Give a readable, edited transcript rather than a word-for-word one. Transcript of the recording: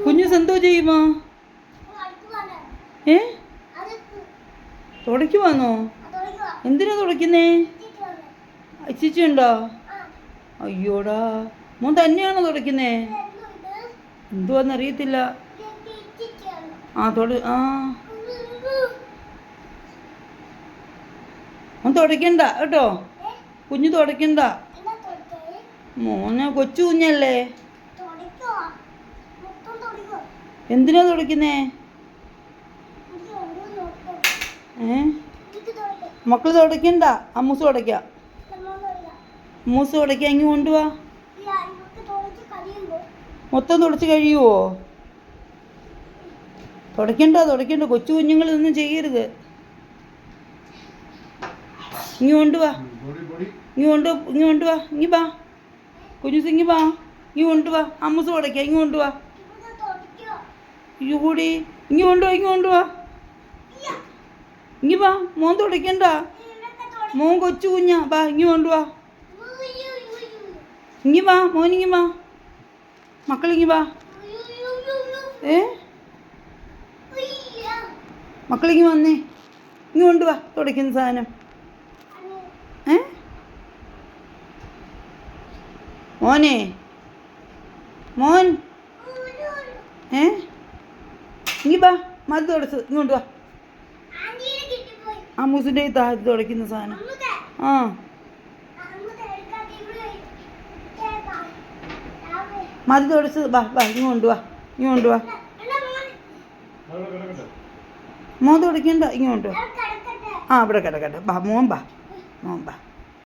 കുഞ്ഞൂസ് എന്തോ ചെയ്യുമോ? ഏ തുടയ്ക്കുവാന്നോ? എന്തിനാ തുടയ്ക്കുന്നേ? അച്ചിച്ചുണ്ടോ? അയ്യോടാ, മോൻ തന്നെയാണോ തുടയ്ക്കുന്നേ? എന്തുവാന്നറിയത്തില്ല. ആ മോൻ തുടയ്ക്കണ്ട കേട്ടോ, കുഞ്ഞു തുടയ്ക്കണ്ട. മോനെ കൊച്ചു കുഞ്ഞല്ലേ, എന്തിനാ തുടയ്ക്കുന്നേ? മക്കള് തുടയ്ക്കണ്ട, അമ്മൂസ് തുടയ്ക്കാം. അമ്മൂസ് തുടയ്ക്കാം, ഇങ്ങ് കൊണ്ടുപോവാ. മൊത്തം തുടച്ച് കഴിയുവോ? തുടയ്ക്കണ്ട, കൊച്ചു കുഞ്ഞുങ്ങൾ ഇതൊന്നും ചെയ്യരുത്. ഇങ്ങ് കൊണ്ടുവാ, ഇങ്ങ് ബാ കുഞ്ഞുസ്, ഇങ്ങ് കൊണ്ടുവാ. അമ്മൂസ് തുടയ്ക്കാം, ഇങ്ങ് കൊണ്ടുവാ. കൂടി ഇങ്ങ് കൊണ്ടുവാ. ഇങ്ങ് ബാ, മോൻ തുടയ്ക്കണ്ട, മോൻ കൊച്ചു കുഞ്ഞാ. ബാ, ഇങ്ങ് കൊണ്ടുവാ. ഇങ്ങ് ബാ മോൻ, ഇങ്ങ് ബാ, മക്കളിങ്ങ് ബാ. മക്കളിങ്ങ് വന്നേ, ഇങ്ങ് കൊണ്ടുവാ തുടയ്ക്കുന്ന സാധനം. മോൻ ഇങ്ങ് ബാ, മതി തുടച്ചത്, ഇങ്ങ് കൊണ്ടുവാ. അമ്മൂസിൻ്റെ താഴത്ത് തുടയ്ക്കുന്ന സാധനം. മതി തുടച്ചത്. ബാ, ഇങ്ങ് കൊണ്ടുവാ. മോൻ തുടയ്ക്കണ്ട, ഇങ്ങ് കൊണ്ടുവാ. ഇവിടെ കിടക്കട്ടെ. മോൻ ബാ.